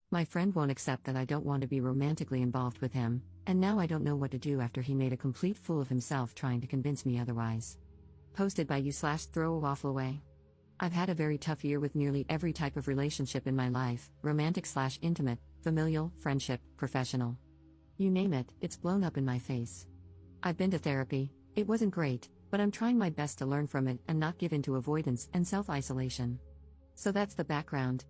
My friend won't accept that I don't want to be romantically involved with him, and now I don't know what to do after he made a complete fool of himself trying to convince me otherwise. Posted by you/throw a waffle away. I've had a very tough year with nearly every type of relationship in my life, romantic/intimate, familial, friendship, professional. You name it, it's blown up in my face. I've been to therapy, it wasn't great, but I'm trying my best to learn from it and not give in to avoidance and self-isolation. So that's the background.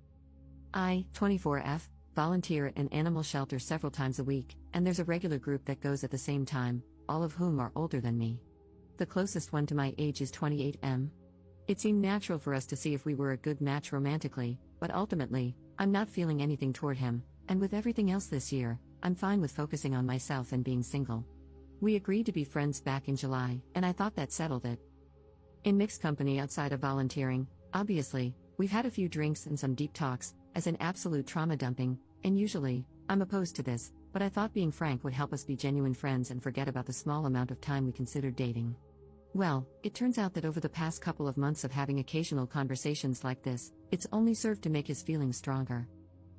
I, 24F, volunteer at an animal shelter several times a week, and there's a regular group that goes at the same time, all of whom are older than me. The closest one to my age is 28M. It seemed natural for us to see if we were a good match romantically, but ultimately, I'm not feeling anything toward him, and with everything else this year, I'm fine with focusing on myself and being single. We agreed to be friends back in July, and I thought that settled it. In mixed company outside of volunteering, obviously, we've had a few drinks and some deep talks, as in absolute trauma dumping, and usually, I'm opposed to this, but I thought being frank would help us be genuine friends and forget about the small amount of time we considered dating. Well, it turns out that over the past couple of months of having occasional conversations like this, it's only served to make his feelings stronger.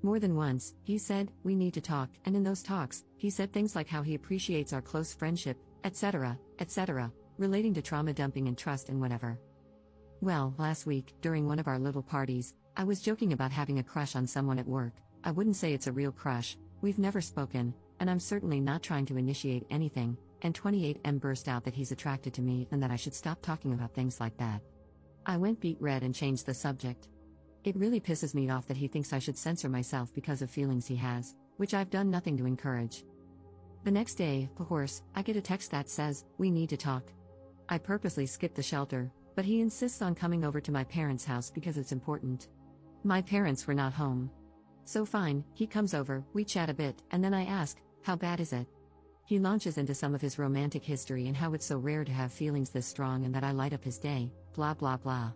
More than once, he said, "We need to talk," and in those talks, he said things like how he appreciates our close friendship, etc., relating to trauma dumping and trust and whatever. Well, last week, during one of our little parties, I was joking about having a crush on someone at work. I wouldn't say it's a real crush, we've never spoken, and I'm certainly not trying to initiate anything, and 28M burst out that he's attracted to me and that I should stop talking about things like that. I went beet red and changed the subject. It really pisses me off that he thinks I should censor myself because of feelings he has, which I've done nothing to encourage. The next day, of course, I get a text that says, "We need to talk." I purposely skipped the shelter, but he insists on coming over to my parents' house because it's important. My parents were not home. So fine, he comes over, we chat a bit, and then I ask, "How bad is it?" He launches into some of his romantic history and how it's so rare to have feelings this strong and that I light up his day, blah blah blah.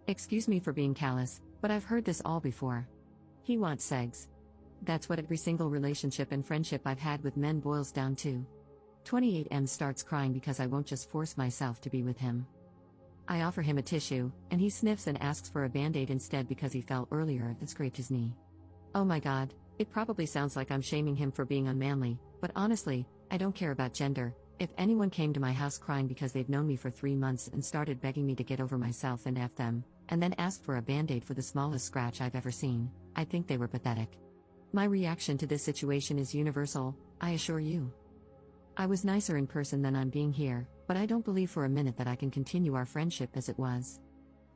Excuse me for being callous, but I've heard this all before. He wants sex. That's what every single relationship and friendship I've had with men boils down to. 28M starts crying because I won't just force myself to be with him. I offer him a tissue, and he sniffs and asks for a band-aid instead because he fell earlier and scraped his knee. Oh my god, it probably sounds like I'm shaming him for being unmanly, but honestly, I don't care about gender. If anyone came to my house crying because they've known me for 3 months and started begging me to get over myself and F them, and then asked for a band-aid for the smallest scratch I've ever seen, I think they were pathetic. My reaction to this situation is universal, I assure you. I was nicer in person than I'm being here, but I don't believe for a minute that I can continue our friendship as it was.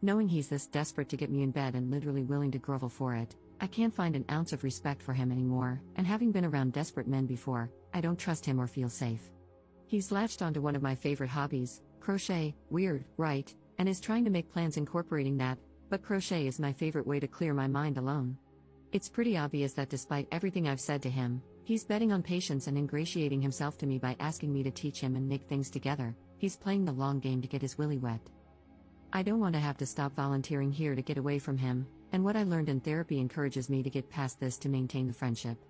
Knowing he's this desperate to get me in bed and literally willing to grovel for it, I can't find an ounce of respect for him anymore, and having been around desperate men before, I don't trust him or feel safe. He's latched onto one of my favorite hobbies, crochet, weird, right, and is trying to make plans incorporating that, but crochet is my favorite way to clear my mind alone. It's pretty obvious that despite everything I've said to him, he's betting on patience and ingratiating himself to me by asking me to teach him and make things together. He's playing the long game to get his willy wet. I don't want to have to stop volunteering here to get away from him, and what I learned in therapy encourages me to get past this to maintain the friendship.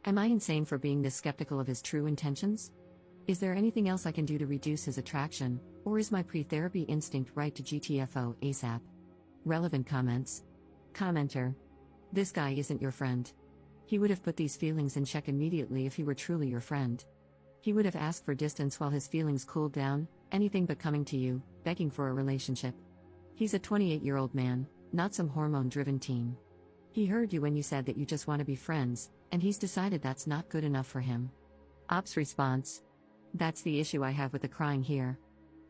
Am I insane for being this skeptical of his true intentions? Is there anything else I can do to reduce his attraction, or is my pre-therapy instinct right to GTFO ASAP? Relevant comments. Commenter. This guy isn't your friend. He would have put these feelings in check immediately if he were truly your friend. He would have asked for distance while his feelings cooled down, anything but coming to you, begging for a relationship. He's a 28-year-old man, not some hormone-driven teen. He heard you when you said that you just want to be friends, and he's decided that's not good enough for him. Ops response. That's the issue I have with the crying here.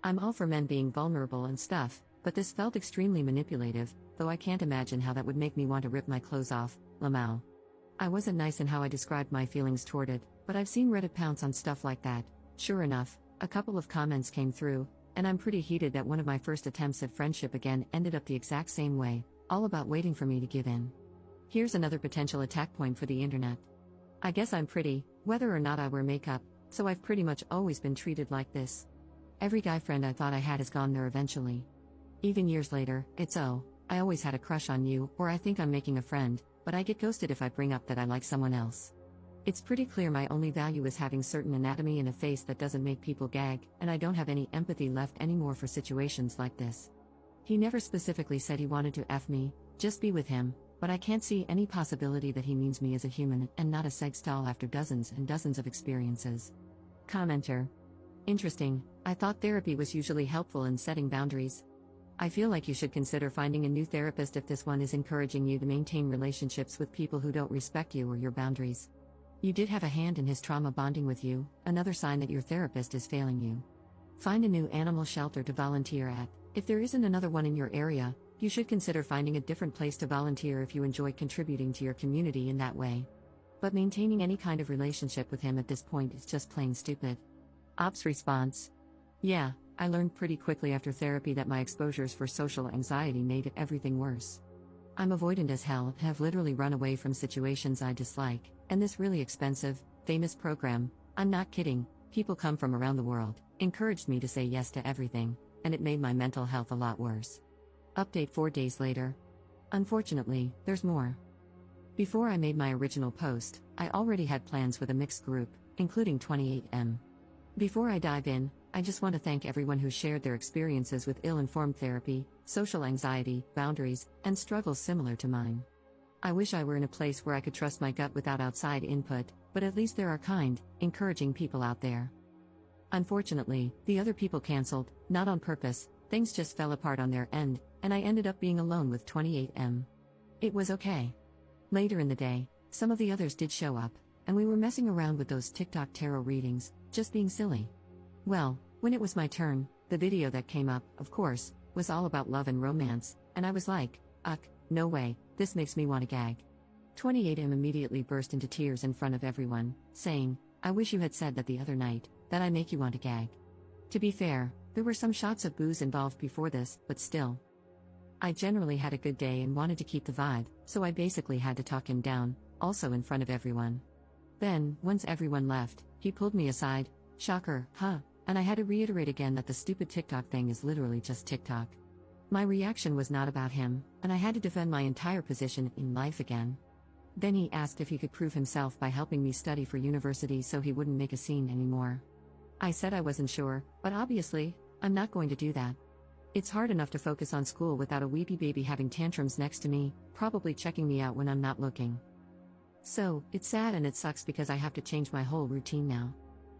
I'm all for men being vulnerable and stuff, but this felt extremely manipulative, though I can't imagine how that would make me want to rip my clothes off, Lamau. I wasn't nice in how I described my feelings toward it, but I've seen Reddit pounce on stuff like that. Sure enough, a couple of comments came through, and I'm pretty heated that one of my first attempts at friendship again ended up the exact same way, all about waiting for me to give in. Here's another potential attack point for the internet. I guess I'm pretty, whether or not I wear makeup, so I've pretty much always been treated like this. Every guy friend I thought I had has gone there eventually. Even years later, it's I always had a crush on you, or I think I'm making a friend, but I get ghosted if I bring up that I like someone else. It's pretty clear my only value is having certain anatomy and a face that doesn't make people gag, and I don't have any empathy left anymore for situations like this. He never specifically said he wanted to F me, just be with him, but I can't see any possibility that he means me as a human and not a sex doll after dozens and dozens of experiences. Commenter. Interesting, I thought therapy was usually helpful in setting boundaries. I feel like you should consider finding a new therapist if this one is encouraging you to maintain relationships with people who don't respect you or your boundaries. You did have a hand in his trauma bonding with you, another sign that your therapist is failing you. Find a new animal shelter to volunteer at. If there isn't another one in your area, you should consider finding a different place to volunteer if you enjoy contributing to your community in that way. But maintaining any kind of relationship with him at this point is just plain stupid. Ops response. Yeah, I learned pretty quickly after therapy that my exposures for social anxiety made everything worse. I'm avoidant as hell and have literally run away from situations I dislike, and this really expensive, famous program, I'm not kidding, people come from around the world, encouraged me to say yes to everything, and it made my mental health a lot worse. Update 4 days later. Unfortunately, there's more. Before I made my original post, I already had plans with a mixed group, including 28M. Before I dive in, I just want to thank everyone who shared their experiences with ill-informed therapy, social anxiety, boundaries, and struggles similar to mine. I wish I were in a place where I could trust my gut without outside input, but at least there are kind, encouraging people out there. Unfortunately, the other people canceled, not on purpose, things just fell apart on their end, and I ended up being alone with 28M. It was okay. Later in the day, some of the others did show up, and we were messing around with those TikTok tarot readings, just being silly. Well, when it was my turn, the video that came up, of course, was all about love and romance, and I was like, no way, this makes me want to gag. 28M immediately burst into tears in front of everyone, saying, I wish you had said that the other night, that I make you want to gag. To be fair, there were some shots of booze involved before this, but still. I generally had a good day and wanted to keep the vibe, so I basically had to talk him down, also in front of everyone. Then, once everyone left, he pulled me aside, shocker, huh, and I had to reiterate again that the stupid TikTok thing is literally just TikTok. My reaction was not about him, and I had to defend my entire position in life again. Then he asked if he could prove himself by helping me study for university so he wouldn't make a scene anymore. I said I wasn't sure, but obviously, I'm not going to do that. It's hard enough to focus on school without a weepy baby having tantrums next to me, probably checking me out when I'm not looking. So, it's sad and it sucks because I have to change my whole routine now.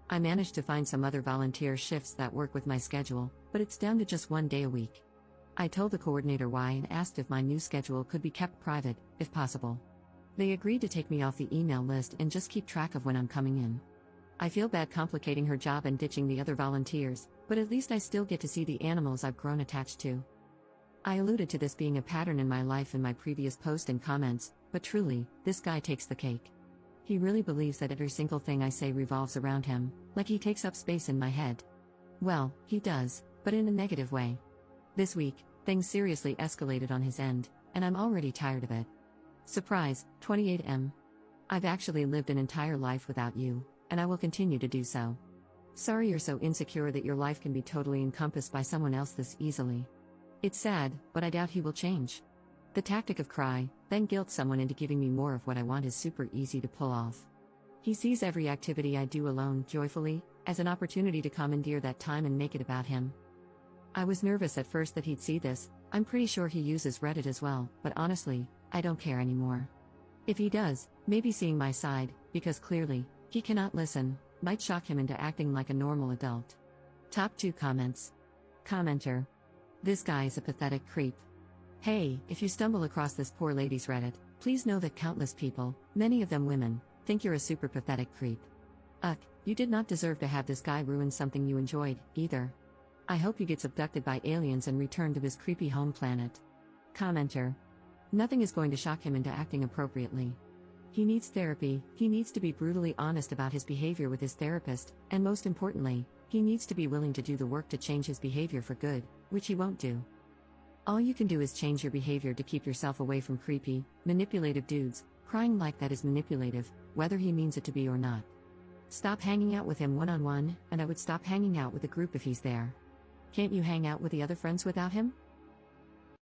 I managed to find some other volunteer shifts that work with my schedule, but it's down to just 1 day a week. I told the coordinator why and asked if my new schedule could be kept private, if possible. They agreed to take me off the email list and just keep track of when I'm coming in. I feel bad complicating her job and ditching the other volunteers, but at least I still get to see the animals I've grown attached to. I alluded to this being a pattern in my life in my previous post and comments, but truly, this guy takes the cake. He really believes that every single thing I say revolves around him, like he takes up space in my head. Well, he does, but in a negative way. This week, things seriously escalated on his end, and I'm already tired of it. Surprise, 28M. I've actually lived an entire life without you, and I will continue to do so. Sorry you're so insecure that your life can be totally encompassed by someone else this easily. It's sad, but I doubt he will change. The tactic of cry, then guilt someone into giving me more of what I want is super easy to pull off. He sees every activity I do alone, joyfully, as an opportunity to commandeer that time and make it about him. I was nervous at first that he'd see this. I'm pretty sure he uses Reddit as well, but honestly, I don't care anymore. If he does, maybe seeing my side, because clearly, he cannot listen, might shock him into acting like a normal adult. Top 2 comments. Commenter. This guy is a pathetic creep. Hey, if you stumble across this poor lady's Reddit, please know that countless people, many of them women, think you're a super pathetic creep. You did not deserve to have this guy ruin something you enjoyed, either. I hope he gets abducted by aliens and returned to his creepy home planet. Commenter. Nothing is going to shock him into acting appropriately. He needs therapy, he needs to be brutally honest about his behavior with his therapist, and most importantly, he needs to be willing to do the work to change his behavior for good, which he won't do. All you can do is change your behavior to keep yourself away from creepy, manipulative dudes. Crying like that is manipulative, whether he means it to be or not. Stop hanging out with him one-on-one, and I would stop hanging out with the group if he's there. Can't you hang out with the other friends without him?